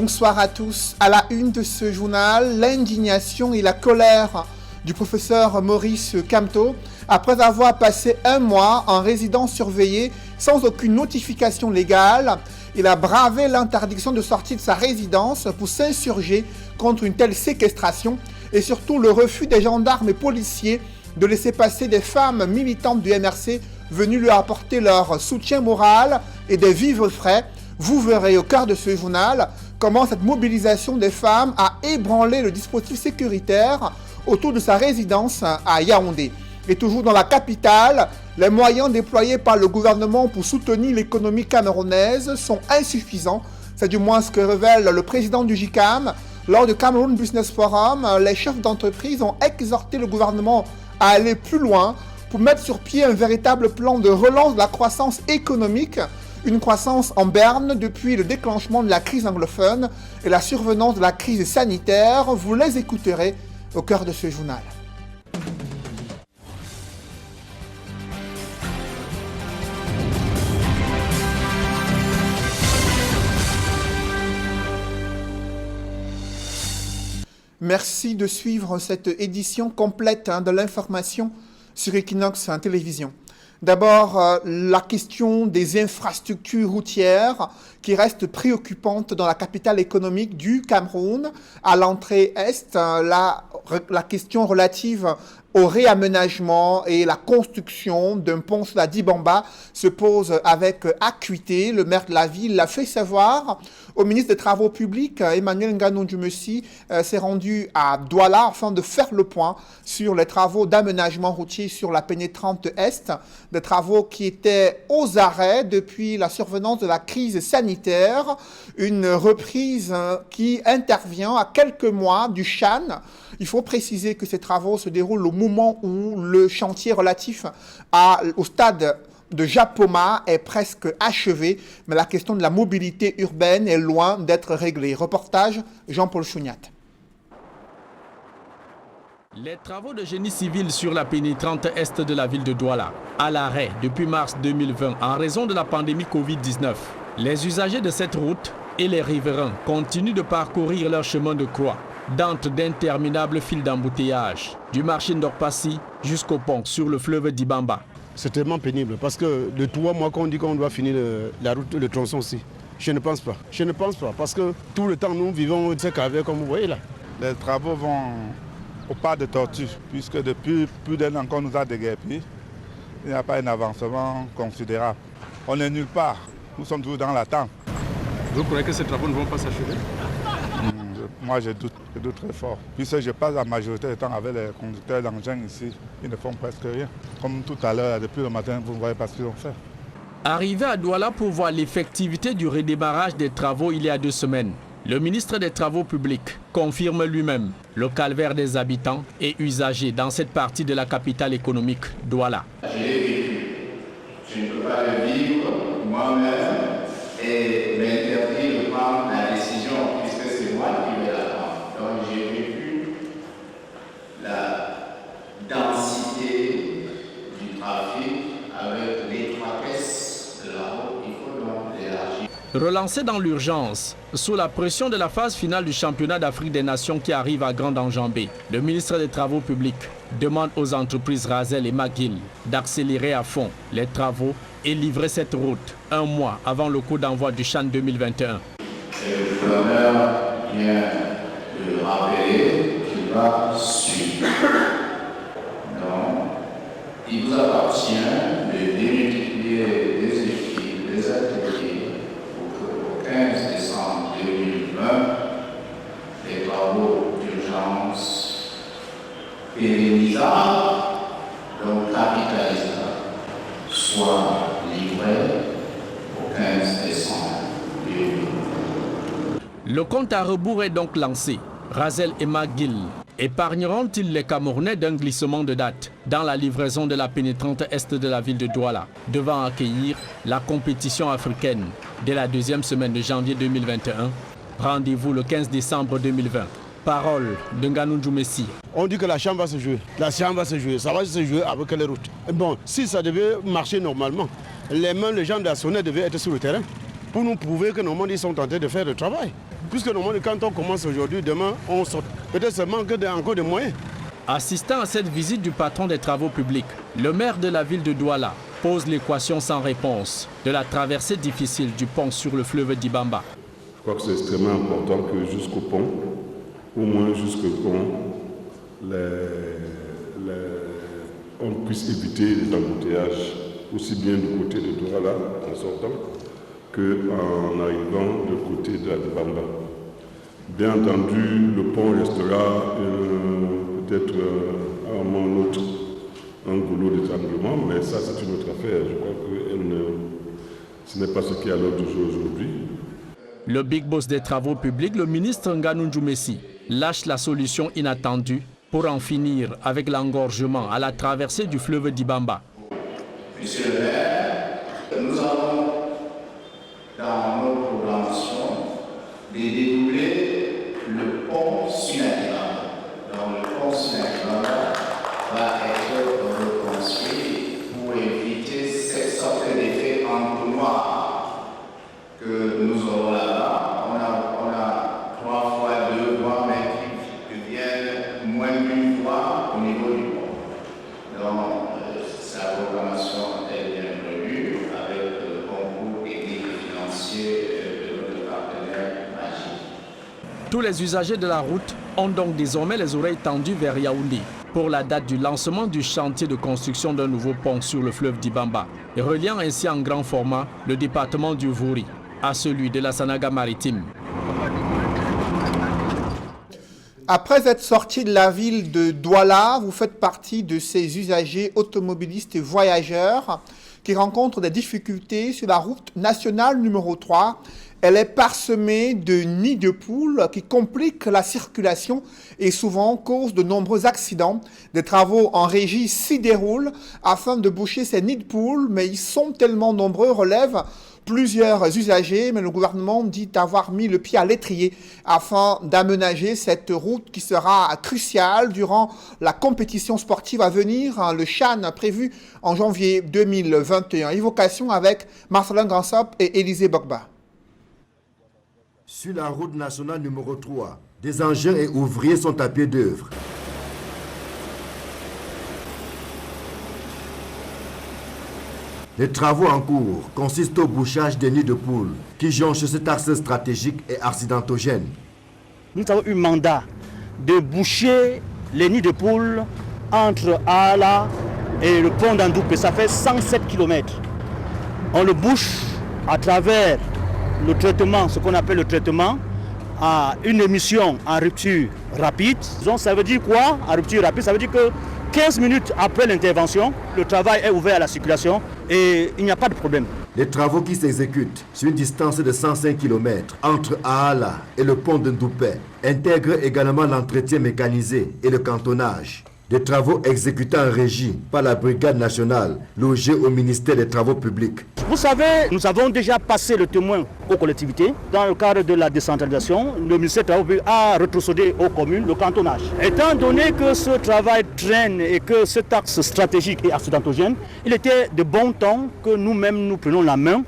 Bonsoir à tous. À la une de ce journal, l'indignation et la colère du professeur Maurice Kamto après avoir passé un mois en résidence surveillée sans aucune notification légale. Il a bravé l'interdiction de sortie de sa résidence pour s'insurger contre une telle séquestration et surtout le refus des gendarmes et policiers de laisser passer des femmes militantes du MRC venues lui apporter leur soutien moral et des vivres frais. Vous verrez au cœur de ce journal comment cette mobilisation des femmes a ébranlé le dispositif sécuritaire autour de sa résidence à Yaoundé. Et toujours dans la capitale, les moyens déployés par le gouvernement pour soutenir l'économie camerounaise sont insuffisants. C'est du moins ce que révèle le président du JICAM. Lors du Cameroun Business Forum, les chefs d'entreprise ont exhorté le gouvernement à aller plus loin pour mettre sur pied un véritable plan de relance de la croissance économique. Une croissance en berne depuis le déclenchement de la crise anglophone et la survenance de la crise sanitaire. Vous les écouterez au cœur de ce journal. Merci de suivre cette édition complète de l'information sur Equinox Télévision. D'abord, la question des infrastructures routières qui reste préoccupante dans la capitale économique du Cameroun. À l'entrée est, la question relative au réaménagement et la construction d'un pont sur la Dibamba se pose avec acuité. Le maire de la ville l'a fait savoir au ministre des Travaux publics. Emmanuel Nganou-Djumessi s'est rendu à Douala afin de faire le point sur les travaux d'aménagement routier sur la pénétrante Est, des travaux qui étaient aux arrêts depuis la survenance de la crise sanitaire, une reprise qui intervient à quelques mois du Chan. Il faut préciser que ces travaux se déroulent au moment où le chantier relatif au stade de Japoma est presque achevé, mais la question de la mobilité urbaine est loin d'être réglée. Reportage Jean-Paul Chouniat. Les travaux de génie civil sur la pénétrante est de la ville de Douala, à l'arrêt depuis mars 2020 en raison de la pandémie Covid-19. Les usagers de cette route et les riverains continuent de parcourir leur chemin de croix dans d'interminables files d'embouteillage, du marché Ndorpassi jusqu'au pont sur le fleuve Dibamba. C'est tellement pénible parce que de 3 mois qu'on dit qu'on doit finir la route, le tronçon aussi. Je ne pense pas. Je ne pense pas parce que tout le temps nous vivons ces carrières comme vous voyez là. Les travaux vont au pas de tortue puisque depuis plus d'un an qu'on nous a déguerpis, il n'y a pas un avancement considérable. On n'est nulle part. Nous sommes toujours dans l'attente. Vous croyez que ces travaux ne vont pas s'achever? Moi je doute très fort. Puisque je passe la majorité du temps avec les conducteurs d'engins ici, ils ne font presque rien. Comme tout à l'heure, depuis le matin, vous ne voyez pas ce qu'ils ont fait. Arrivé à Douala pour voir l'effectivité du redémarrage des travaux il y a 2 semaines, le ministre des Travaux publics confirme lui-même le calvaire des habitants et usagers dans cette partie de la capitale économique, Douala. Je l'ai vécu. Je ne peux pas le vivre moi-même et m'interdire de prendre la décision puisque c'est moi qui vais la prendre. Donc j'ai vécu la densité du trafic avec l'étroitesse de la route. Il faut donc l'élargir. Relancé dans l'urgence, sous la pression de la phase finale du championnat d'Afrique des Nations qui arrive à grande enjambée, le ministre des Travaux publics demande aux entreprises Razel et McGill d'accélérer à fond les travaux et livrer cette route 1 mois avant le coup d'envoi du Chan 2021. Le gouverneur vient de rappeler qu'il va suivre. Donc, il vous appartient de démultiplier les équipes, les ateliers pour qu'au 15 décembre 2020, les travaux d'urgence pérennisables, donc capitalisables, soient livrés au 15 décembre 2020. Le compte à rebours est donc lancé. Razel et McGill épargneront-ils les Camerounais d'un glissement de date dans la livraison de la pénétrante est de la ville de Douala, devant accueillir la compétition africaine dès la 2e semaine de janvier 2021? Rendez-vous le 15 décembre 2020. Parole de Nganou-Djumessi. On dit que la chambre va se jouer. La chambre va se jouer. Ça va se jouer avec les routes. Bon, si ça devait marcher normalement, les gens de la SONET devaient être sur le terrain pour nous prouver que normalement ils sont tentés de faire le travail. Puisque normalement, quand on commence aujourd'hui, demain, on sort. Peut-être seulement encore de moyens. Assistant à cette visite du patron des travaux publics, le maire de la ville de Douala pose l'équation sans réponse de la traversée difficile du pont sur le fleuve d'Ibamba. Je crois que c'est extrêmement important que jusqu'au pont, au moins jusqu'au pont, on puisse éviter les embouteillages, aussi bien du côté de Douala en sortant qu'en arrivant du côté de la Bamba. Bien entendu, le pont restera peut-être à un moment ou autre un goulot d'étranglement, mais ça c'est une autre affaire. Je crois que ce n'est pas ce qui est à l'ordre du jour aujourd'hui. Le big boss des travaux publics, le ministre Nganou Djoumessi, lâche la solution inattendue pour en finir avec l'engorgement à la traversée du fleuve d'Ibamba. Monsieur le maire, nous avons dans nos programmations dédoubler le pont Sunakibamba. Donc le pont Sunakibamba va être reconstruit pour éviter cette sorte d'effet entonnoir que nous aurons là-bas. On a 3 fois 2 voies, mais qui deviennent moins d'une fois au niveau du pont. Donc sa programmation est bien prévue avec le concours technique et financier de notre partenaire Magic. Tous les usagers de la route ont donc désormais les oreilles tendues vers Yaoundé pour la date du lancement du chantier de construction d'un nouveau pont sur le fleuve d'Ibamba, reliant ainsi en grand format le département du Vouri à celui de la Sanaga maritime. Après être sorti de la ville de Douala, vous faites partie de ces usagers automobilistes et voyageurs qui rencontrent des difficultés sur la route nationale numéro 3. Elle est parsemée de nids de poules qui compliquent la circulation et souvent causent de nombreux accidents. Des travaux en régie s'y déroulent afin de boucher ces nids de poules, mais ils sont tellement nombreux, relèvent plusieurs usagers, mais le gouvernement dit avoir mis le pied à l'étrier afin d'aménager cette route qui sera cruciale durant la compétition sportive à venir, le CHAN prévu en janvier 2021. Évocation avec Marcelin Gransop et Élisée Bogba. Sur la route nationale numéro 3, des engins et ouvriers sont à pied d'œuvre. Les travaux en cours consistent au bouchage des nids de poules qui jonchent cet axe stratégique et accidentogène. Nous avons eu mandat de boucher les nids de poules entre Ala et le pont d'Andoupé. Ça fait 107 km. On le bouche à travers le traitement, ce qu'on appelle le traitement, à une émission en rupture rapide. Donc ça veut dire quoi en rupture rapide? Ça veut dire que 15 minutes après l'intervention, le travail est ouvert à la circulation et il n'y a pas de problème. Les travaux qui s'exécutent sur une distance de 105 km entre Aala et le pont de Ndoupé intègrent également l'entretien mécanisé et le cantonnage. Des travaux exécutés en régie par la Brigade nationale logée au ministère des Travaux publics. Vous savez, nous avons déjà passé le témoin aux collectivités. Dans le cadre de la décentralisation, le ministère des Travaux publics a retrocédé aux communes le cantonnage. Étant donné que ce travail traîne et que cet axe stratégique est accidentogène, il était de bon temps que nous-mêmes nous prenions la main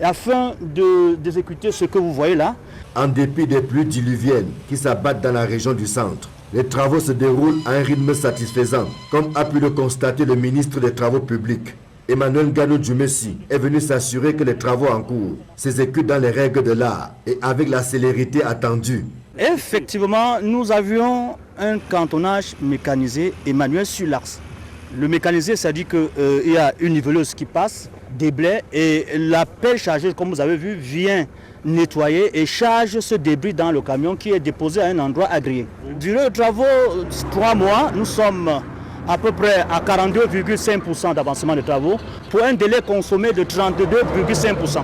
afin d'exécuter ce que vous voyez là. En dépit des pluies diluviennes qui s'abattent dans la région du centre, les travaux se déroulent à un rythme satisfaisant, comme a pu le constater le ministre des Travaux publics. Emmanuel Nganou Djoumessi est venu s'assurer que les travaux en cours s'exécutent dans les règles de l'art et avec la célérité attendue. Effectivement, nous avions un cantonnage mécanisé et manuel sur l'axe. Le mécanisé, ça dit qu'il y a une niveleuse qui passe, des blés, et la pelle chargée, comme vous avez vu, vient nettoyer et charge ce débris dans le camion qui est déposé à un endroit agréé. Durant les travaux, 3 mois, nous sommes à peu près à 42,5% d'avancement de travaux pour un délai consommé de 32,5%.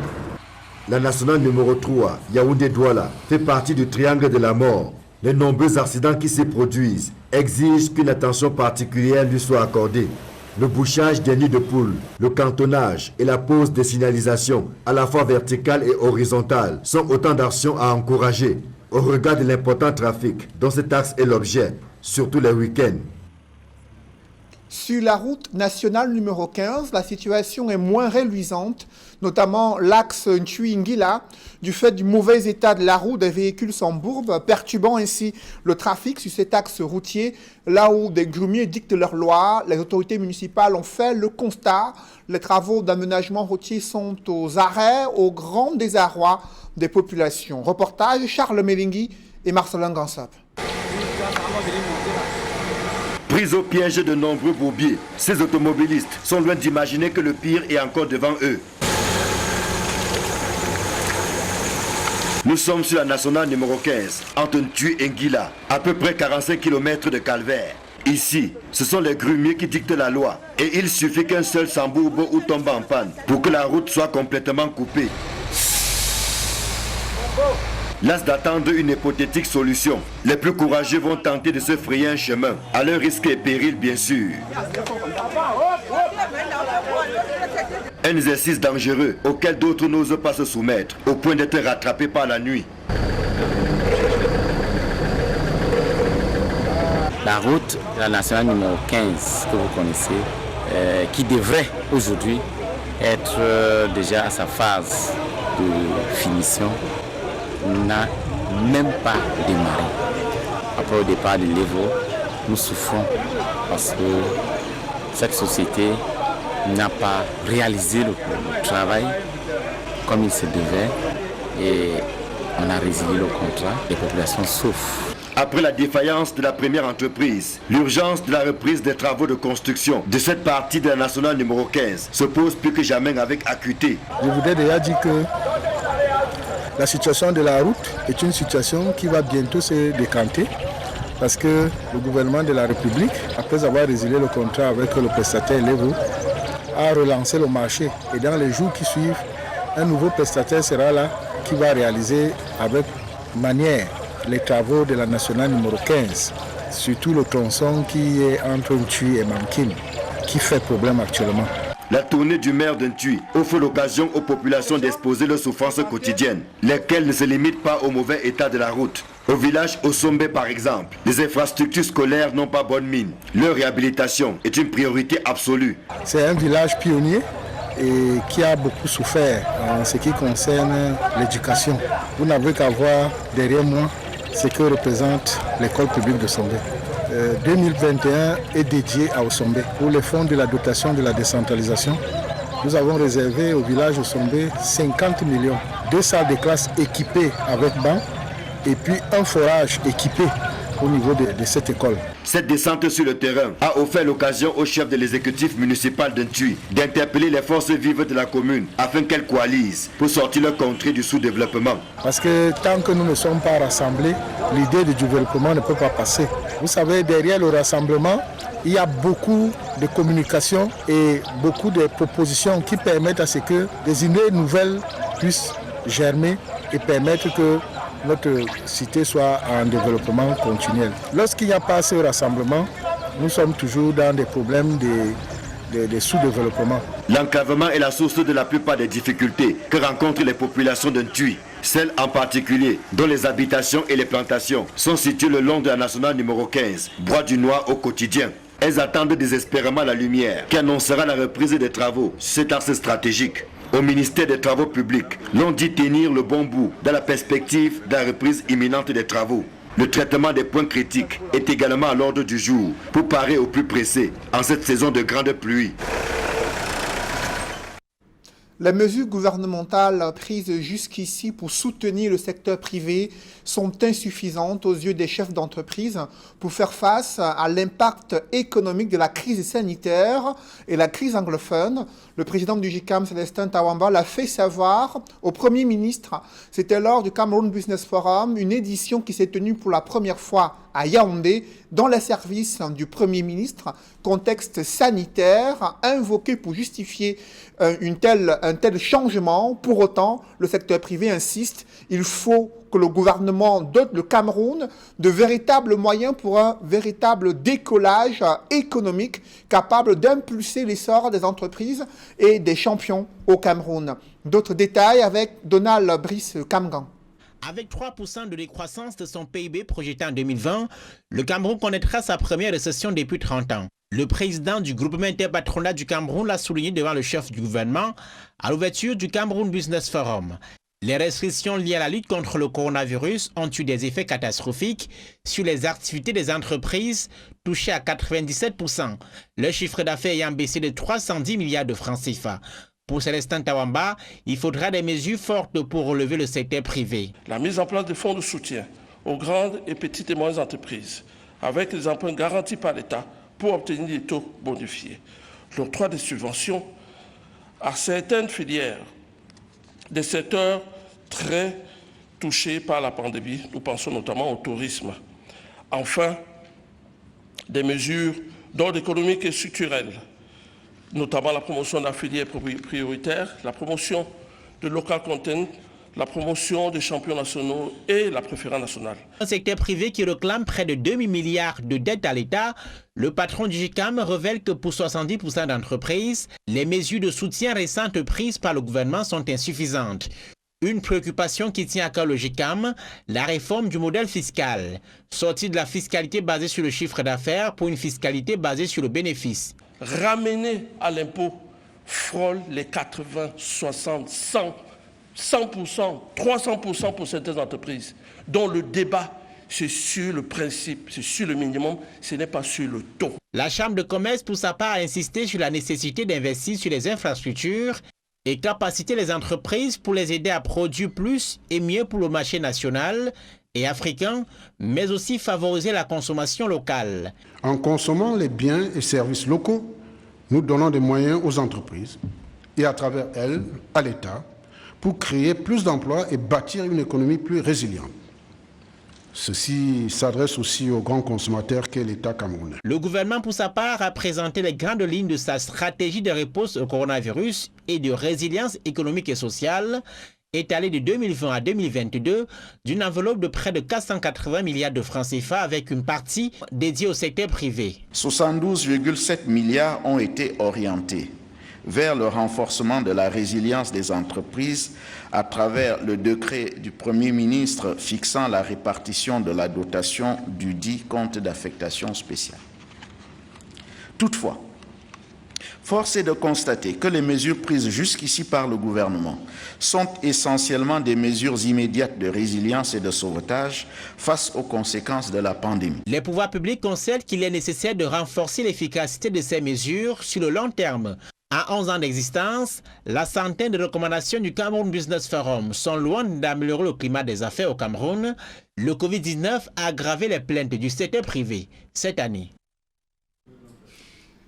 La nationale numéro 3, Yaoundé-Douala, fait partie du triangle de la mort. Les nombreux accidents qui s'y produisent exigent qu'une attention particulière lui soit accordée. Le bouchage des nids de poules, le cantonnage et la pose de signalisation, à la fois verticale et horizontale, sont autant d'actions à encourager au regard de l'important trafic dont cet axe est l'objet, surtout les week-ends. Sur la route nationale numéro 15, la situation est moins reluisante, notamment l'axe Ntui-Ngila, du fait du mauvais état de la roue des véhicules sans bourbe, perturbant ainsi le trafic sur cet axe routier, là où des grumiers dictent leurs lois. Les autorités municipales ont fait le constat. Les travaux d'aménagement routier sont aux arrêts, au grand désarroi des populations. Reportage Charles Melingui et Marcelin Gansop. Pris au piège de nombreux bourbiers, ces automobilistes sont loin d'imaginer que le pire est encore devant eux. Nous sommes sur la nationale numéro 15, entre Ntui et Ngila, à peu près 45 km de calvaire. Ici, ce sont les grumiers qui dictent la loi et il suffit qu'un seul s'embourbe ou tombe en panne pour que la route soit complètement coupée. Las d'attendre une hypothétique solution. Les plus courageux vont tenter de se frayer un chemin, à leur risque et péril bien sûr. Un exercice dangereux auquel d'autres n'osent pas se soumettre, au point d'être rattrapés par la nuit. La route, la nationale numéro 15 que vous connaissez, qui devrait aujourd'hui être déjà à sa phase de finition, n'a même pas démarré. Après le départ de l'Evo, nous souffrons parce que cette société n'a pas réalisé le travail comme il se devait et on a résilié le contrat. Les populations souffrent. Après la défaillance de la première entreprise, l'urgence de la reprise des travaux de construction de cette partie de la nationale numéro 15 se pose plus que jamais avec acuité. Je voudrais déjà dire que la situation de la route est une situation qui va bientôt se décanter parce que le gouvernement de la République, après avoir résilié le contrat avec le prestataire Levo, a relancé le marché. Et dans les jours qui suivent, un nouveau prestataire sera là qui va réaliser avec manière les travaux de la nationale numéro 15, surtout le tronçon qui est entre Ntui et Mankin, qui fait problème actuellement. La tournée du maire de Ntui offre l'occasion aux populations d'exposer leurs souffrances quotidiennes, lesquelles ne se limitent pas au mauvais état de la route. Au village Osombe par exemple, les infrastructures scolaires n'ont pas bonne mine. Leur réhabilitation est une priorité absolue. C'est un village pionnier et qui a beaucoup souffert en ce qui concerne l'éducation. Vous n'avez qu'à voir derrière moi ce que représente l'école publique de Sombe. 2021 est dédié à Osombe. Pour les fonds de la dotation de la décentralisation, nous avons réservé au village Osombe 50 millions. 2 salles de classe équipées avec bancs et puis un forage équipé au niveau de cette école. Cette descente sur le terrain a offert l'occasion au chef de l'exécutif municipal de Ntui d'interpeller les forces vives de la commune afin qu'elles coalisent pour sortir leur contrée du sous-développement. Parce que tant que nous ne sommes pas rassemblés, l'idée du développement ne peut pas passer. Vous savez, derrière le rassemblement, il y a beaucoup de communication et beaucoup de propositions qui permettent à ce que des idées nouvelles puissent germer et permettre que notre cité soit en développement continuel. Lorsqu'il n'y a pas ce rassemblement, nous sommes toujours dans des problèmes de sous-développement. L'enclavement est la source de la plupart des difficultés que rencontrent les populations de Ntui. Celles en particulier dont les habitations et les plantations sont situées le long de la nationale numéro 15, Bois du Noir au quotidien. Elles attendent désespérément la lumière qui annoncera la reprise des travaux sur cet axe stratégique. Au ministère des Travaux publics, l'on dit tenir le bon bout dans la perspective de la reprise imminente des travaux. Le traitement des points critiques est également à l'ordre du jour pour parer au plus pressé en cette saison de grande pluie. Les mesures gouvernementales prises jusqu'ici pour soutenir le secteur privé sont insuffisantes aux yeux des chefs d'entreprise pour faire face à l'impact économique de la crise sanitaire et la crise anglophone. Le président du GICAM, Célestin Tawamba, l'a fait savoir au Premier ministre. C'était lors du Cameroon Business Forum, une édition qui s'est tenue pour la première fois à Yaoundé, dans les services du Premier ministre, contexte sanitaire invoqué pour justifier un tel changement. Pour autant, le secteur privé insiste, il faut que le gouvernement dote le Cameroun de véritables moyens pour un véritable décollage économique capable d'impulser l'essor des entreprises et des champions au Cameroun. D'autres détails avec Donald Brice Kamgan. Avec 3% de décroissance de son PIB projeté en 2020, le Cameroun connaîtra sa première récession depuis 30 ans. Le président du groupement interpatronal du Cameroun l'a souligné devant le chef du gouvernement à l'ouverture du Cameroun Business Forum. Les restrictions liées à la lutte contre le coronavirus ont eu des effets catastrophiques sur les activités des entreprises, touchées à 97%, le chiffre d'affaires ayant baissé de 310 milliards de francs CFA. Pour Célestin Tawamba, il faudra des mesures fortes pour relever le secteur privé. La mise en place de fonds de soutien aux grandes et petites et moyennes entreprises, avec les emprunts garantis par l'État pour obtenir des taux bonifiés. L'octroi des subventions à certaines filières des secteurs très touchés par la pandémie. Nous pensons notamment au tourisme. Enfin, des mesures d'ordre économique et structurel, notamment la promotion de la filière prioritaire, la promotion de local content, la promotion des champions nationaux et la préférence nationale. Un secteur privé qui réclame près de 2 000 milliards de dettes à l'État, le patron du GICAM révèle que pour 70% d'entreprises, les mesures de soutien récentes prises par le gouvernement sont insuffisantes. Une préoccupation qui tient à cœur le GICAM, la réforme du modèle fiscal, sortie de la fiscalité basée sur le chiffre d'affaires pour une fiscalité basée sur le bénéfice. Ramener à l'impôt frôle les 80, 60, 100%, 300% pour certaines entreprises, dont le débat, c'est sur le principe, c'est sur le minimum, ce n'est pas sur le taux. La Chambre de commerce, pour sa part, a insisté sur la nécessité d'investir sur les infrastructures et capaciter les entreprises pour les aider à produire plus et mieux pour le marché national et africain, mais aussi favoriser la consommation locale. En consommant les biens et services locaux, nous donnons des moyens aux entreprises et à travers elles, à l'État, pour créer plus d'emplois et bâtir une économie plus résiliente. Ceci s'adresse aussi aux grands consommateurs qu'est l'État camerounais. Le gouvernement, pour sa part, a présenté les grandes lignes de sa stratégie de réponse au coronavirus et de résilience économique et sociale, étalée de 2020 à 2022, d'une enveloppe de près de 480 milliards de francs CFA avec une partie dédiée au secteur privé. 72,7 milliards ont été orientés vers le renforcement de la résilience des entreprises à travers le décret du Premier ministre fixant la répartition de la dotation du dit compte d'affectation spéciale. Toutefois, force est de constater que les mesures prises jusqu'ici par le gouvernement sont essentiellement des mesures immédiates de résilience et de sauvetage face aux conséquences de la pandémie. Les pouvoirs publics considèrent qu'il est nécessaire de renforcer l'efficacité de ces mesures sur le long terme. À 11 ans d'existence, la centaine de recommandations du Cameroun Business Forum sont loin d'améliorer le climat des affaires au Cameroun. Le Covid-19 a aggravé les plaintes du secteur privé cette année.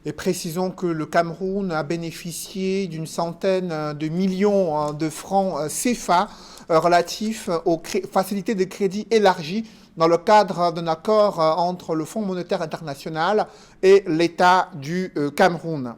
Et précisons que le Cameroun a bénéficié d'une centaine de millions de francs CFA relatifs aux facilités de crédit élargies dans le cadre d'un accord entre le Fonds monétaire international et l'État du Cameroun.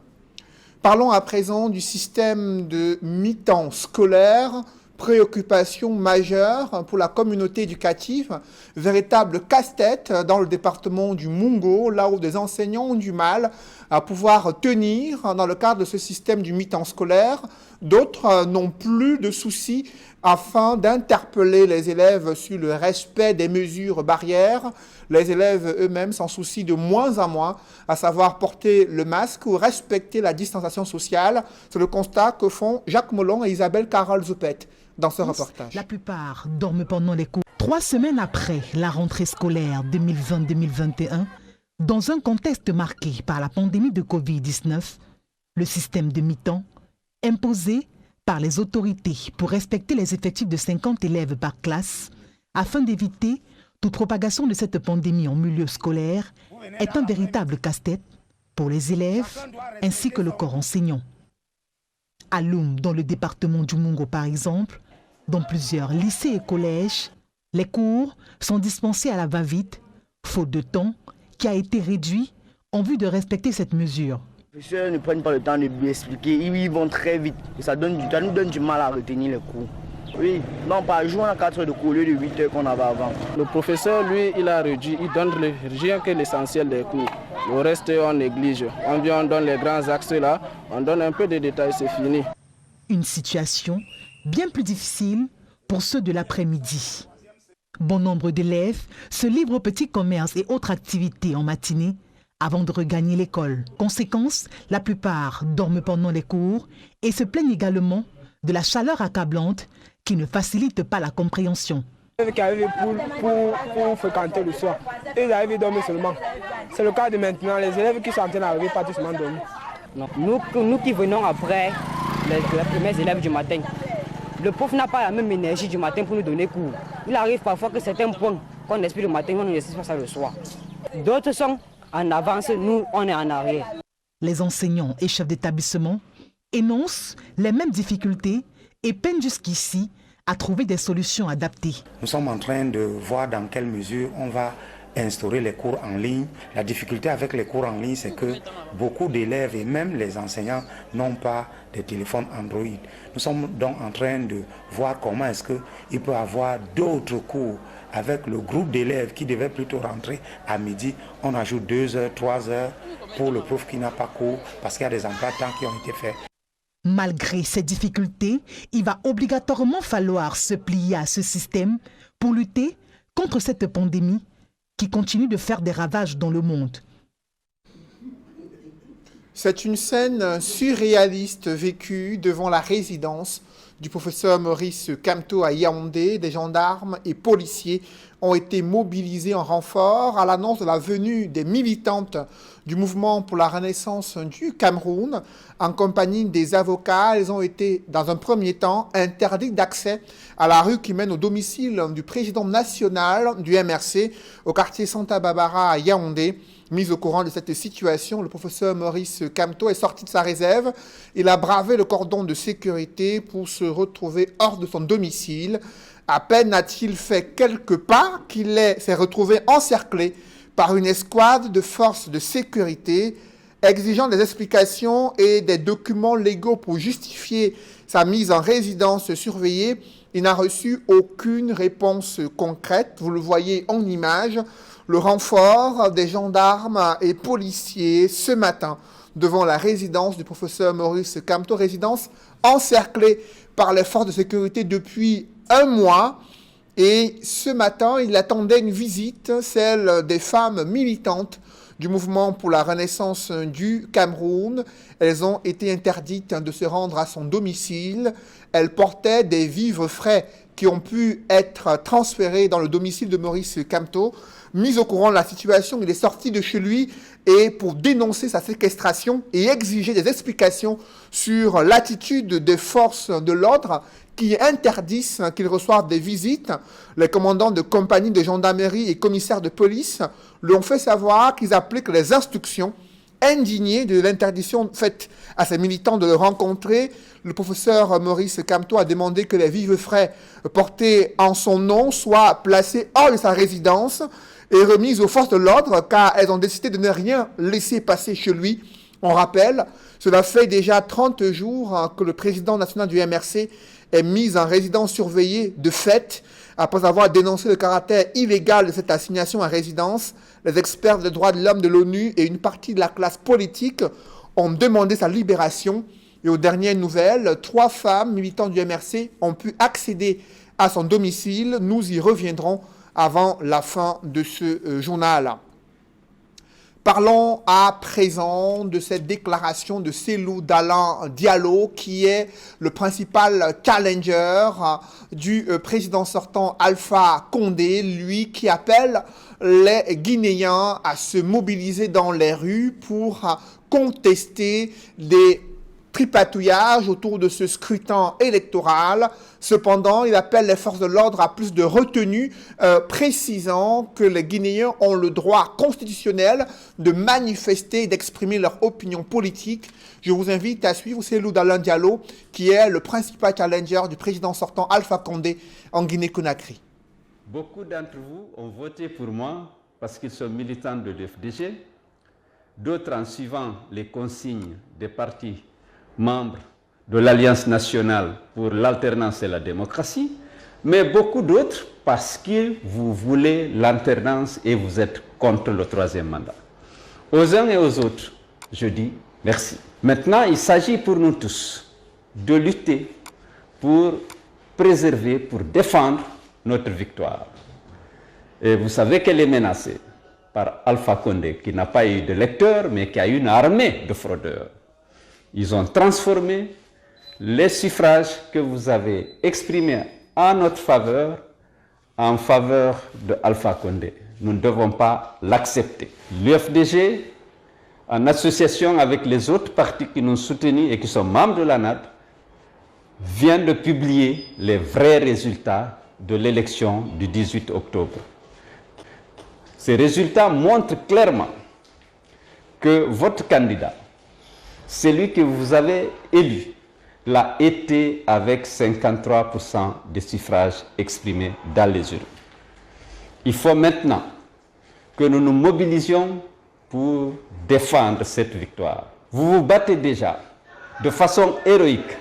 Parlons à présent du système de mi-temps scolaire, préoccupation majeure pour la communauté éducative, véritable casse-tête dans le département du Mungo, là où des enseignants ont du mal à pouvoir tenir dans le cadre de ce système du mi-temps scolaire. D'autres n'ont plus de soucis afin d'interpeller les élèves sur le respect des mesures barrières. Les élèves eux-mêmes s'en soucient de moins en moins, à savoir porter le masque ou respecter la distanciation sociale. C'est le constat que font Jacques Molon et Isabelle Carole Zoupet dans ce reportage. La plupart dorment pendant les cours. 3 semaines après la rentrée scolaire 2020-2021, dans un contexte marqué par la pandémie de Covid-19, le système de mi-temps, imposé par les autorités pour respecter les effectifs de 50 élèves par classe, afin d'éviter toute propagation de cette pandémie en milieu scolaire, est un véritable casse-tête pour les élèves ainsi que le corps enseignant. À Loum, dans le département du Mungo par exemple, dans plusieurs lycées et collèges, les cours sont dispensés à la va-vite, faute de temps qui a été réduit en vue de respecter cette mesure. Les professeurs ne prennent pas le temps de lui expliquer, ils vont très vite et ça nous donne du mal à retenir les cours. Oui, non, par jour on a 4 heures de cours au lieu de 8 heures qu'on avait avant. Le professeur, lui, il a réduit, il donne rien que l'essentiel des cours. Le reste, on néglige. On vient, on donne les grands axes là, on donne un peu de détails, c'est fini. Une situation bien plus difficile pour ceux de l'après-midi. Bon nombre d'élèves se livrent aux petits commerces et autres activités en matinée avant de regagner l'école. Conséquence, la plupart dorment pendant les cours et se plaignent également de la chaleur accablante qui ne facilite pas la compréhension. Les élèves qui arrivent pour fréquenter le soir, ils arrivent et dorment seulement. C'est le cas de maintenant, les élèves qui sont en train d'arriver partent seulement dormir. Nous qui venons après les premiers élèves du matin, le prof n'a pas la même énergie du matin pour nous donner cours. Il arrive parfois que certains points qu'on explique le matin, on ne explique pas ça le soir. D'autres sont en avance, nous on est en arrière. Les enseignants et chefs d'établissement énoncent les mêmes difficultés et peinent jusqu'ici à trouver des solutions adaptées. Nous sommes en train de voir dans quelle mesure on va instaurer les cours en ligne. La difficulté avec les cours en ligne, c'est que beaucoup d'élèves et même les enseignants n'ont pas de téléphone Android. Nous sommes donc en train de voir comment est-ce qu'il peut y avoir d'autres cours avec le groupe d'élèves qui devait plutôt rentrer à midi. On ajoute 2 heures, 3 heures pour le prof qui n'a pas cours parce qu'il y a des emplois de temps qui ont été faits. Malgré ces difficultés, il va obligatoirement falloir se plier à ce système pour lutter contre cette pandémie qui continue de faire des ravages dans le monde. C'est une scène surréaliste vécue devant la résidence du professeur Maurice Kamto à Yaoundé. Des gendarmes et policiers ont été mobilisés en renfort à l'annonce de la venue des militantes du mouvement pour la renaissance du Cameroun. En compagnie des avocats, elles ont été, dans un premier temps, interdites d'accès à la rue qui mène au domicile du président national du MRC au quartier Santa Barbara à Yaoundé. Mis au courant de cette situation, le professeur Maurice Kamto est sorti de sa réserve. Il a bravé le cordon de sécurité pour se retrouver hors de son domicile. À peine a-t-il fait quelques pas qu'il s'est retrouvé encerclé par une escouade de forces de sécurité exigeant des explications et des documents légaux pour justifier sa mise en résidence surveillée. Il n'a reçu aucune réponse concrète. Vous le voyez en image. Le renfort des gendarmes et policiers ce matin devant la résidence du professeur Maurice Kamto, résidence encerclée par les forces de sécurité depuis un mois. Et ce matin, il attendait une visite, celle des femmes militantes du mouvement pour la renaissance du Cameroun. Elles ont été interdites de se rendre à son domicile. Elles portaient des vivres frais qui ont pu être transférés dans le domicile de Maurice Kamto. Mis au courant de la situation, il est sorti de chez lui et pour dénoncer sa séquestration et exiger des explications sur l'attitude des forces de l'ordre qui interdisent qu'il reçoive des visites. Les commandants de compagnie de gendarmerie et commissaires de police lui ont fait savoir qu'ils appliquent les instructions. Indigné de l'interdiction faite à ses militants de le rencontrer, le professeur Maurice Kamto a demandé que les vivres frais portés en son nom soient placés hors de sa résidence et remis aux forces de l'ordre car elles ont décidé de ne rien laisser passer chez lui. On rappelle, cela fait déjà 30 jours que le président national du MRC est mis en résidence surveillée de fait. Après avoir dénoncé le caractère illégal de cette assignation à résidence, les experts des droits de l'homme de l'ONU et une partie de la classe politique ont demandé sa libération. Et aux dernières nouvelles, 3 femmes militantes du MRC ont pu accéder à son domicile. Nous y reviendrons avant la fin de ce journal. Parlons à présent de cette déclaration de Cellou Dalein Diallo, qui est le principal challenger du président sortant Alpha Condé, lui qui appelle les Guinéens à se mobiliser dans les rues pour contester des tripatouillage autour de ce scrutin électoral. Cependant, il appelle les forces de l'ordre à plus de retenue, précisant que les Guinéens ont le droit constitutionnel de manifester et d'exprimer leur opinion politique. Je vous invite à suivre Cellou Dalein Diallo, qui est le principal challenger du président sortant Alpha Condé en Guinée-Conakry. Beaucoup d'entre vous ont voté pour moi parce qu'ils sont militants de l'FDG. D'autres en suivant les consignes des partis membres de l'Alliance nationale pour l'alternance et la démocratie, mais beaucoup d'autres parce que vous voulez l'alternance et vous êtes contre le 3e mandat. Aux uns et aux autres, je dis merci. Maintenant, il s'agit pour nous tous de lutter pour préserver, pour défendre notre victoire. Et vous savez qu'elle est menacée par Alpha Condé, qui n'a pas eu de lecteurs, mais qui a une armée de fraudeurs. Ils ont transformé les suffrages que vous avez exprimés en notre faveur en faveur de Alpha Condé. Nous ne devons pas l'accepter. L'UFDG, en association avec les autres partis qui nous ont soutenus et qui sont membres de la NAD, vient de publier les vrais résultats de l'élection du 18 octobre. Ces résultats montrent clairement que votre candidat, celui que vous avez élu, l'a été avec 53% des suffrages exprimés dans les urnes. Il faut maintenant que nous nous mobilisions pour défendre cette victoire. Vous vous battez déjà de façon héroïque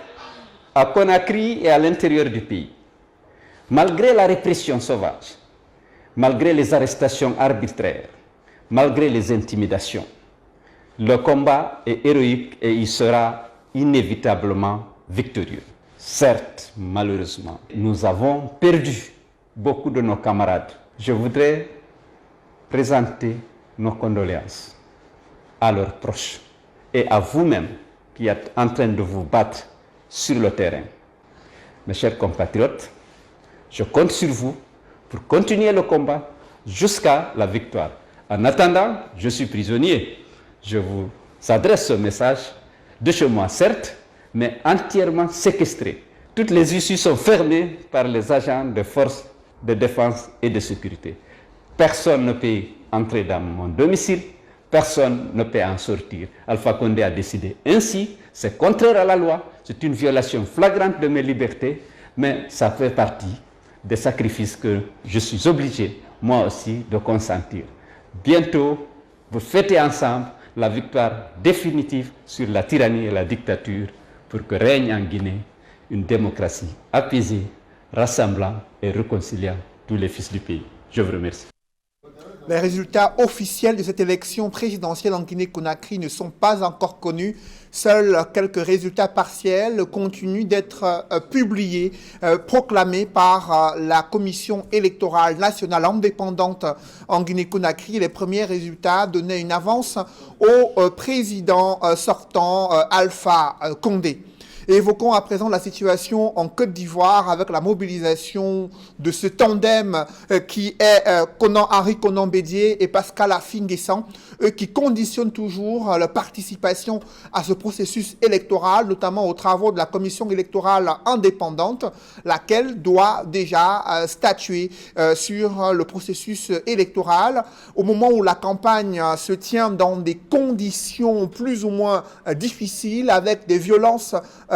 à Conakry et à l'intérieur du pays. Malgré la répression sauvage, malgré les arrestations arbitraires, malgré les intimidations, le combat est héroïque et il sera inévitablement victorieux. Certes, malheureusement, nous avons perdu beaucoup de nos camarades. Je voudrais présenter nos condoléances à leurs proches et à vous-même qui êtes en train de vous battre sur le terrain. Mes chers compatriotes, je compte sur vous pour continuer le combat jusqu'à la victoire. En attendant, je suis prisonnier. Je vous adresse ce message de chez moi, certes, mais entièrement séquestré. Toutes les issues sont fermées par les agents de forces de défense et de sécurité. Personne ne peut entrer dans mon domicile, personne ne peut en sortir. Alpha Condé a décidé ainsi, c'est contraire à la loi, c'est une violation flagrante de mes libertés, mais ça fait partie des sacrifices que je suis obligé, moi aussi, de consentir. Bientôt, vous fêtez ensemble la victoire définitive sur la tyrannie et la dictature pour que règne en Guinée une démocratie apaisée, rassemblant et réconciliant tous les fils du pays. Je vous remercie. Les résultats officiels de cette élection présidentielle en Guinée-Conakry ne sont pas encore connus. Seuls quelques résultats partiels continuent d'être publiés, proclamés par la Commission électorale nationale indépendante en Guinée-Conakry. Les premiers résultats donnaient une avance au président sortant Alpha Condé. Évoquons à présent la situation en Côte d'Ivoire avec la mobilisation de ce tandem qui est Henri Konan Bédié et Pascal Affi-N'Guessan, eux qui conditionnent toujours la participation à ce processus électoral, notamment aux travaux de la commission électorale indépendante, laquelle doit déjà statuer sur le processus électoral au moment où la campagne se tient dans des conditions plus ou moins difficiles avec des violences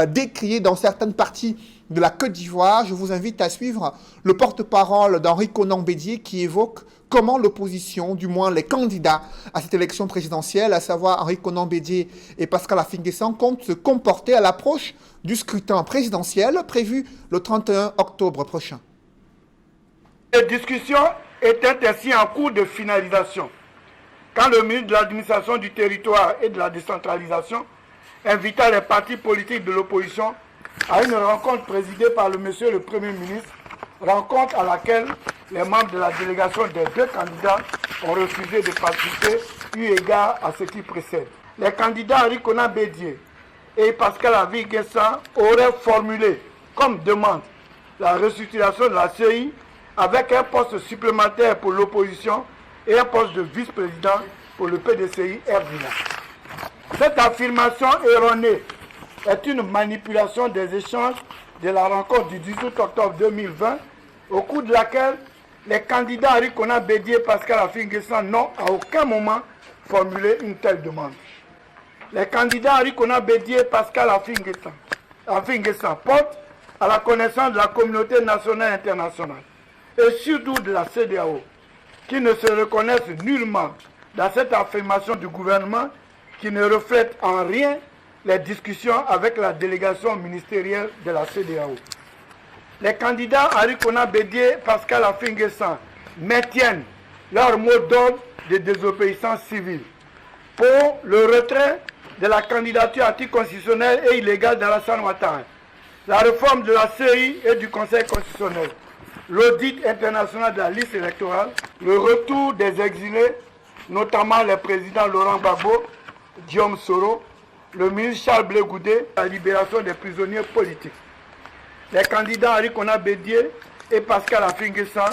décrié dans certaines parties de la Côte d'Ivoire. Je vous invite à suivre le porte-parole d'Henri Konan Bédié qui évoque comment l'opposition, du moins les candidats à cette élection présidentielle, à savoir Henri Konan Bédié et Pascal Affi-N'Guessan, comptent se comporter à l'approche du scrutin présidentiel prévu le 31 octobre prochain. Les discussions étaient ainsi en cours de finalisation quand le ministre de l'administration du territoire et de la décentralisation invita les partis politiques de l'opposition à une rencontre présidée par monsieur le Premier ministre, rencontre à laquelle les membres de la délégation des deux candidats ont refusé de participer eu égard à ce qui précède. Les candidats Henri Konan Bédié et Pascal Affi-N'Guessan auraient formulé comme demande la restructuration de la CEI avec un poste supplémentaire pour l'opposition et un poste de vice-président pour le PDCI RDINA. Cette affirmation erronée est une manipulation des échanges de la rencontre du 18 octobre 2020, au cours de laquelle les candidats Henri Konan Bédié et Pascal Affi-N'Guessan n'ont à aucun moment formulé une telle demande. Les candidats Henri Konan Bédié et Pascal Affi-N'Guessan portent à la connaissance de la communauté nationale et internationale, et surtout de la CEDEAO, qui ne se reconnaissent nullement dans cette affirmation du gouvernement qui ne reflète en rien les discussions avec la délégation ministérielle de la CEDEAO. Les candidats Henri Konan Bédié et Pascal Affi-N'Guessan maintiennent leur mot d'ordre de désobéissance civile pour le retrait de la candidature anticonstitutionnelle et illégale d'Alassane Ouattara la réforme de la CEI et du Conseil constitutionnel, l'audit international de la liste électorale, le retour des exilés, notamment les présidents Laurent Gbagbo, Guillaume Soro, le ministre Charles Blé Goudé, la libération des prisonniers politiques. Les candidats Henri Konan Bédié et Pascal Affi-N'Guessan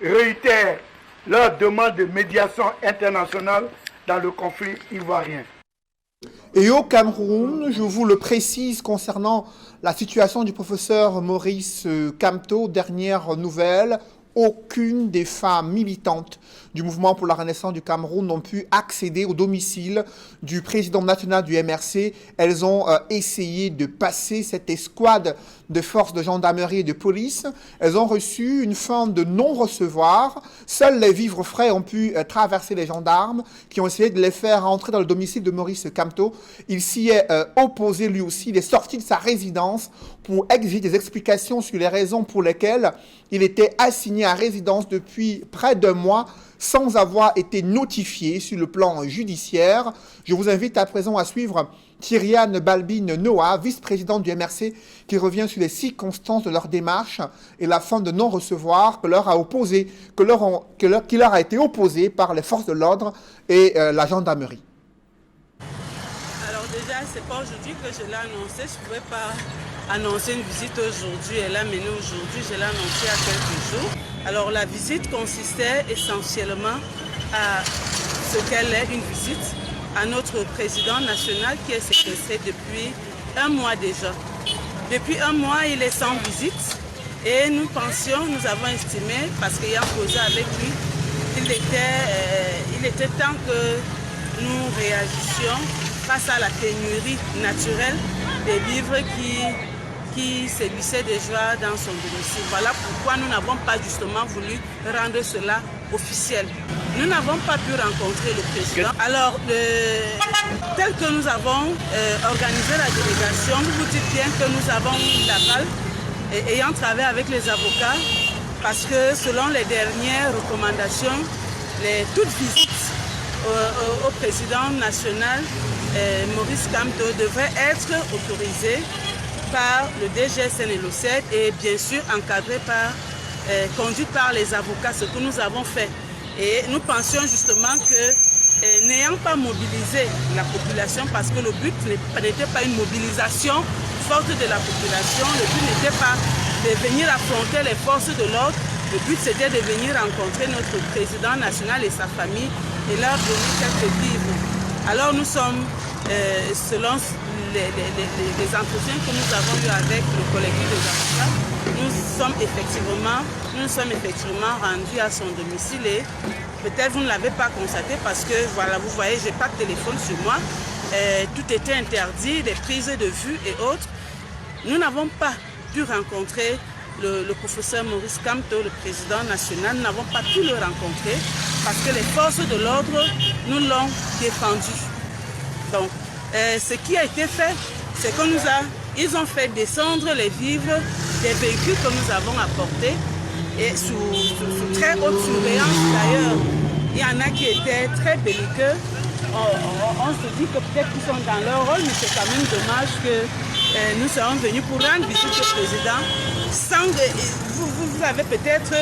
réitèrent leur demande de médiation internationale dans le conflit ivoirien. Et au Cameroun, je vous le précise concernant la situation du professeur Maurice Kamto, dernière nouvelle, aucune des femmes militantes du mouvement pour la renaissance du Cameroun n'ont pu accéder au domicile du président national du MRC. Elles ont essayé de passer cette escouade de forces de gendarmerie et de police. Elles ont reçu une forme de non-recevoir. Seuls les vivres frais ont pu traverser les gendarmes qui ont essayé de les faire entrer dans le domicile de Maurice Kamto. Il s'y est opposé lui aussi. Il est sorti de sa résidence pour exiger des explications sur les raisons pour lesquelles il était assigné à résidence depuis près d'un mois sans avoir été notifié sur le plan judiciaire. Je vous invite à présent à suivre Thiriane Balbine Noah, vice-présidente du MRC, qui revient sur les circonstances de leur démarche et la fin de non-recevoir qui leur a été opposée par les forces de l'ordre et la gendarmerie. Alors déjà, c'est pas aujourd'hui que je l'ai annoncé, je ne pouvais pas annoncer une visite aujourd'hui et la mener aujourd'hui, je l'ai annoncé il y a quelques jours. Alors la visite consistait essentiellement à ce qu'elle est une visite à notre président national qui est séquestré depuis un mois déjà. Depuis un mois, il est sans visite et nous avons estimé, parce qu'ayant causé avec lui, il était temps que nous réagissions face à la pénurie naturelle des livres qui sévissait déjà dans son domicile. Voilà pourquoi nous n'avons pas justement voulu rendre cela officiel. Nous n'avons pas pu rencontrer le président. Alors, tel que nous avons organisé la délégation, vous dites bien que nous avons eu l'aval, ayant travaillé avec les avocats, parce que selon les dernières recommandations, toute visite au président national, Maurice Kamto, devrait être autorisée par le DGSN et l'OCED et bien sûr encadré conduit par les avocats, ce que nous avons fait. Et nous pensions justement que n'ayant pas mobilisé la population, parce que le but n'était pas une mobilisation forte de la population, le but n'était pas de venir affronter les forces de l'ordre, le but c'était de venir rencontrer notre président national et sa famille et leur donner quelques livres. Alors nous sommes, selon les entretiens que nous avons eus avec le collectif des avocats, nous nous sommes effectivement rendus à son domicile et peut-être vous ne l'avez pas constaté parce que voilà, vous voyez, je n'ai pas de téléphone sur moi, tout était interdit, les prises de vue et autres. Nous n'avons pas pu rencontrer le professeur Maurice Kamto, le président national, nous n'avons pas pu le rencontrer parce que les forces de l'ordre nous l'ont défendu. Donc, ce qui a été fait, c'est qu'ils ont fait descendre les vivres des véhicules que nous avons apportés et sous très haute surveillance d'ailleurs. Il y en a qui étaient très belliqueux. On se dit que peut-être qu'ils sont dans leur rôle, mais c'est quand même dommage que nous sommes venus pour rendre visite au président. Vous avez peut-être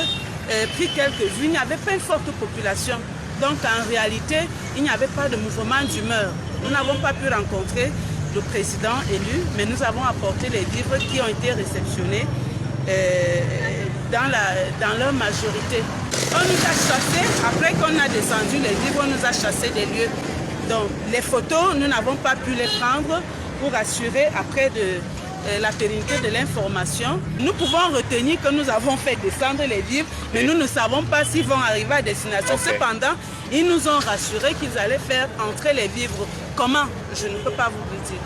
pris quelques vues, il n'y avait pas une forte population. Donc en réalité, il n'y avait pas de mouvement d'humeur. Nous n'avons pas pu rencontrer le président élu, mais nous avons apporté les livres qui ont été réceptionnés dans leur majorité. On nous a chassés, après qu'on a descendu les livres, on nous a chassés des lieux. Donc les photos, nous n'avons pas pu les prendre pour assurer après de la pérennité de l'information. Nous pouvons retenir que nous avons fait descendre les livres, mais nous ne savons pas s'ils vont arriver à destination. Okay. Cependant, ils nous ont rassuré qu'ils allaient faire entrer les livres. Comment? Je ne peux pas vous le dire.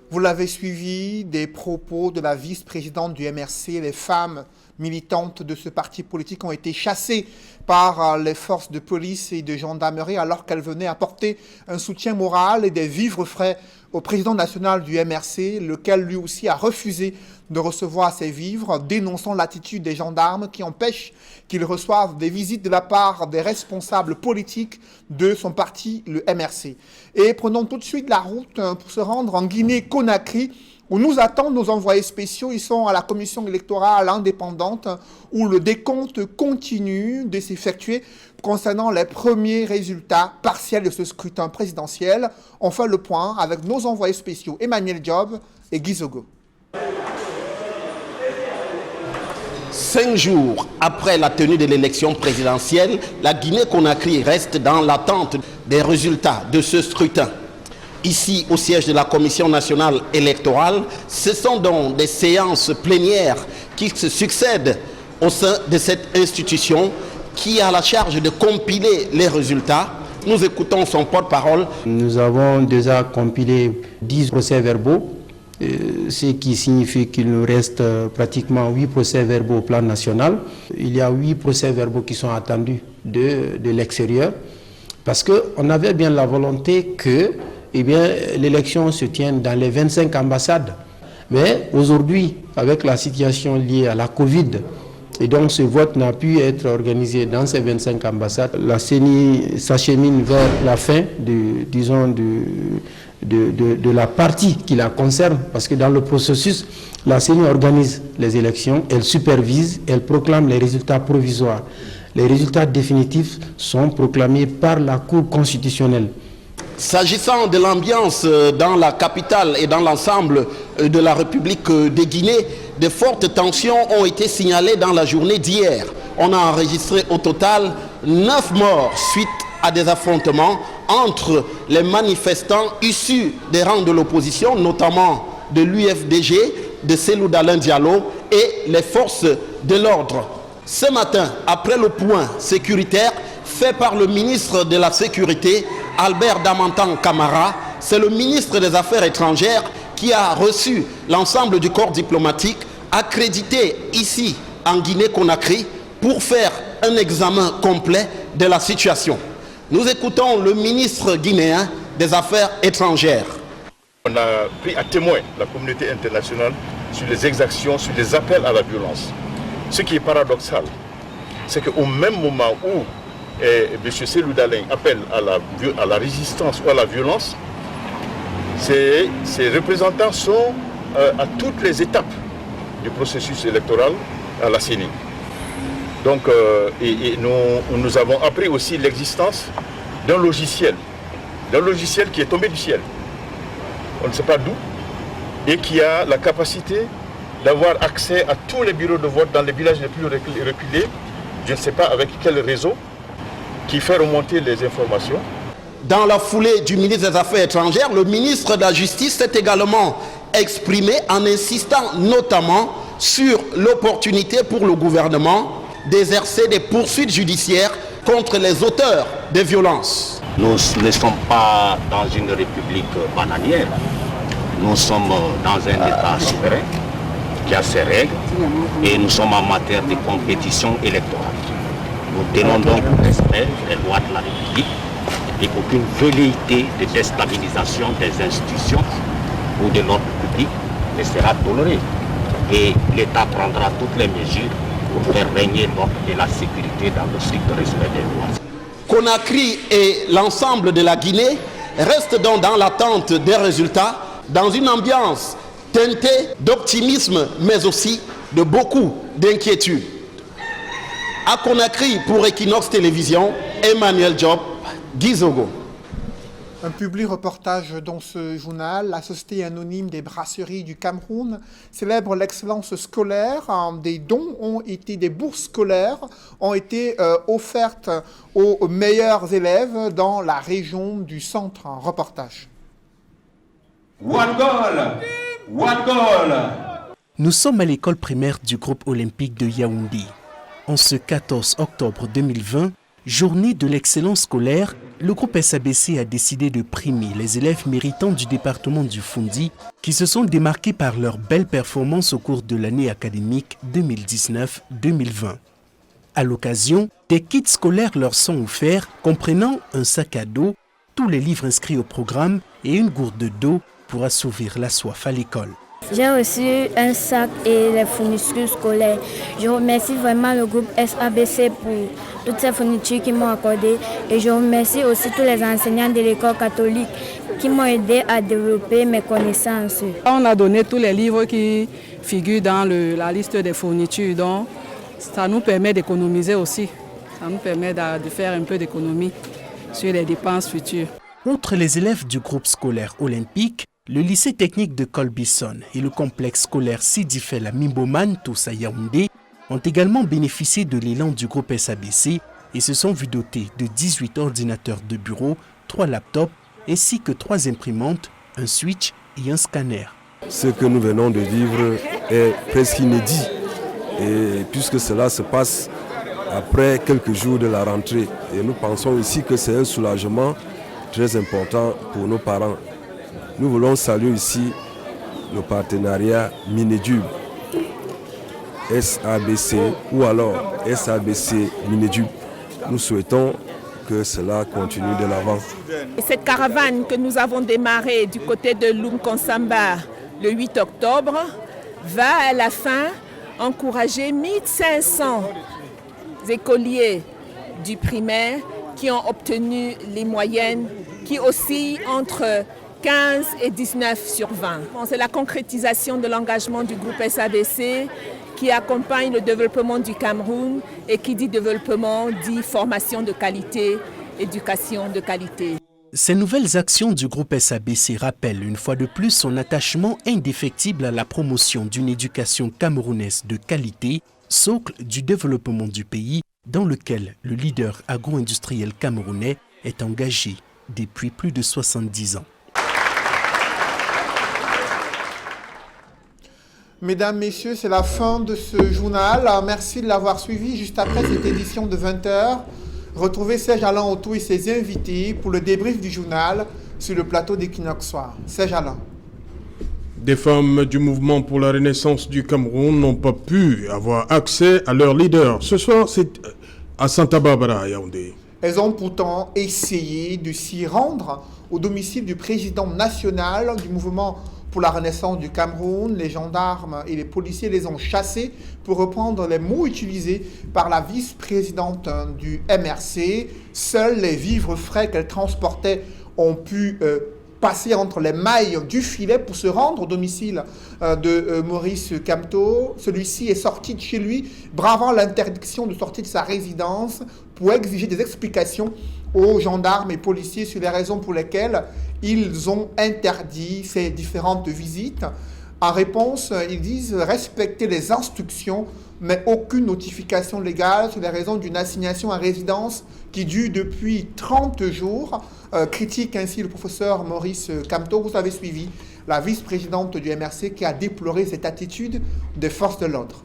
Vous l'avez suivi, des propos de la vice-présidente du MRC, les femmes militantes de ce parti politique ont été chassées par les forces de police et de gendarmerie alors qu'elles venaient apporter un soutien moral et des vivres frais au président national du MRC, lequel lui aussi a refusé de recevoir ces vivres, dénonçant l'attitude des gendarmes qui empêchent qu'ils reçoivent des visites de la part des responsables politiques de son parti, le MRC. Et prenons tout de suite la route pour se rendre en Guinée-Conakry, où nous attendent nos envoyés spéciaux. Ils sont à la commission électorale indépendante où le décompte continue de s'effectuer concernant les premiers résultats partiels de ce scrutin présidentiel. On fait le point avec nos envoyés spéciaux Emmanuel Job et Guy Zogo. 5 jours après la tenue de l'élection présidentielle, la Guinée-Conakry reste dans l'attente des résultats de ce scrutin. Ici, au siège de la Commission nationale électorale, ce sont donc des séances plénières qui se succèdent au sein de cette institution qui a la charge de compiler les résultats. Nous écoutons son porte-parole. Nous avons déjà compilé 10 procès-verbaux, ce qui signifie qu'il nous reste pratiquement 8 procès-verbaux au plan national. Il y a 8 procès-verbaux qui sont attendus de l'extérieur, parce qu'on avait bien la volonté que l'élection se tienne dans les 25 ambassades. Mais aujourd'hui, avec la situation liée à la Covid, et donc ce vote n'a pu être organisé dans ces 25 ambassades, la CENI s'achemine vers la fin de la partie qui la concerne, parce que dans le processus, la CENI organise les élections, elle supervise, elle proclame les résultats provisoires. Les résultats définitifs sont proclamés par la Cour constitutionnelle. S'agissant de l'ambiance dans la capitale et dans l'ensemble de la République de Guinée, de fortes tensions ont été signalées dans la journée d'hier. On a enregistré au total 9 morts suite à des affrontements entre les manifestants issus des rangs de l'opposition, notamment de l'UFDG, de Cellou Dalein Diallo et les forces de l'ordre. Ce matin, après le point sécuritaire fait par le ministre de la Sécurité, Albert Damantan Camara, c'est le ministre des Affaires étrangères qui a reçu l'ensemble du corps diplomatique accrédité ici en Guinée-Conakry pour faire un examen complet de la situation. Nous écoutons le ministre guinéen des Affaires étrangères. On a pris à témoin la communauté internationale sur les exactions, sur les appels à la violence. Ce qui est paradoxal, c'est qu'au même moment où M. Cellou Dalein appelle à la résistance ou à la violence, ces représentants sont à toutes les étapes du processus électoral à la CENI. Donc, nous avons appris aussi l'existence d'un logiciel qui est tombé du ciel. On ne sait pas d'où, et qui a la capacité d'avoir accès à tous les bureaux de vote dans les villages les plus reculés, je ne sais pas avec quel réseau, qui fait remonter les informations. Dans la foulée du ministre des Affaires étrangères, le ministre de la Justice s'est également exprimé en insistant notamment sur l'opportunité pour le gouvernement d'exercer des poursuites judiciaires contre les auteurs des violences. Nous ne sommes pas dans une république bananière. Nous sommes dans un État souverain qui a ses règles et nous sommes en matière de compétition électorale. Nous tenons donc au respect des lois de la République et aucune velléité de déstabilisation des institutions ou de l'ordre public ne sera tolérée. Et l'État prendra toutes les mesures pour faire régner l'ordre et la sécurité dans le strict respect des lois. Conakry et l'ensemble de la Guinée restent donc dans l'attente des résultats, dans une ambiance teintée d'optimisme, mais aussi de beaucoup d'inquiétude. À Conakry, pour Equinox Télévision, Emmanuel Job, Guy Zogo. Un public reportage dans ce journal. La Société anonyme des brasseries du Cameroun célèbre l'excellence scolaire. Des dons des bourses scolaires ont été offertes aux meilleurs élèves dans la région du centre. Un reportage. One goal! One goal! Nous sommes à l'école primaire du groupe olympique de Yaoundé. En ce 14 octobre 2020, journée de l'excellence scolaire, le groupe SABC a décidé de primer les élèves méritants du département du Fundi qui se sont démarqués par leur belle performance au cours de l'année académique 2019-2020. À l'occasion, des kits scolaires leur sont offerts comprenant un sac à dos, tous les livres inscrits au programme et une gourde d'eau pour assouvir la soif à l'école. J'ai reçu un sac et les fournitures scolaires. Je remercie vraiment le groupe SABC pour toutes ces fournitures qu'ils m'ont accordées. Et je remercie aussi tous les enseignants de l'école catholique qui m'ont aidé à développer mes connaissances. On a donné tous les livres qui figurent dans la liste des fournitures. Donc, ça nous permet d'économiser aussi. Ça nous permet de faire un peu d'économie sur les dépenses futures. Outre les élèves du groupe scolaire olympique, le lycée technique de Colbison et le complexe scolaire Sidi Fella Mimboman, tous à Yaoundé, ont également bénéficié de l'élan du groupe SABC et se sont vus dotés de 18 ordinateurs de bureau, 3 laptops ainsi que 3 imprimantes, un switch et un scanner. Ce que nous venons de vivre est presque inédit et puisque cela se passe après quelques jours de la rentrée et nous pensons ici que c'est un soulagement très important pour nos parents. Nous voulons saluer ici le partenariat Minedub, SABC ou alors SABC Minedub. Nous souhaitons que cela continue de l'avant. Cette caravane que nous avons démarrée du côté de Lumkonsamba le 8 octobre va à la fin encourager 1500 écoliers du primaire qui ont obtenu les moyennes qui oscillent entre 15 et 19 sur 20. C'est la concrétisation de l'engagement du groupe SABC qui accompagne le développement du Cameroun et qui dit développement dit formation de qualité, éducation de qualité. Ces nouvelles actions du groupe SABC rappellent une fois de plus son attachement indéfectible à la promotion d'une éducation camerounaise de qualité, socle du développement du pays dans lequel le leader agro-industriel camerounais est engagé depuis plus de 70 ans. Mesdames, Messieurs, c'est la fin de ce journal. Merci de l'avoir suivi. Juste après cette édition de 20h, retrouvez Serge Alain Autou et ses invités pour le débrief du journal sur le plateau d'Equinox Soir. Serge Alain. Des femmes du mouvement pour la renaissance du Cameroun n'ont pas pu avoir accès à leur leader. Ce soir, c'est à Santa Barbara, à Yaoundé. Elles ont pourtant essayé de s'y rendre au domicile du président national du mouvement pour la renaissance du Cameroun. Les gendarmes et les policiers les ont chassés, pour reprendre les mots utilisés par la vice-présidente du MRC. Seuls les vivres frais qu'elle transportait ont pu passer entre les mailles du filet pour se rendre au domicile de Maurice Kamto. Celui-ci est sorti de chez lui, bravant l'interdiction de sortie de sa résidence pour exiger des explications aux gendarmes et policiers sur les raisons pour lesquelles ils ont interdit ces différentes visites. En réponse, ils disent respecter les instructions, mais aucune notification légale sur les raisons d'une assignation à résidence qui dure depuis 30 jours. Critique ainsi le professeur Maurice Kamto. Vous avez suivi la vice-présidente du MRC qui a déploré cette attitude des forces de l'ordre.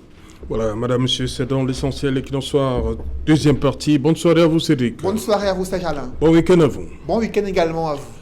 Voilà, madame, monsieur, c'est dans l'essentiel Equinox Soir, deuxième partie. Bonne soirée à vous, Cédric. Bonne soirée à vous, Serge Alain. Bon week-end à vous. Bon week-end également à vous.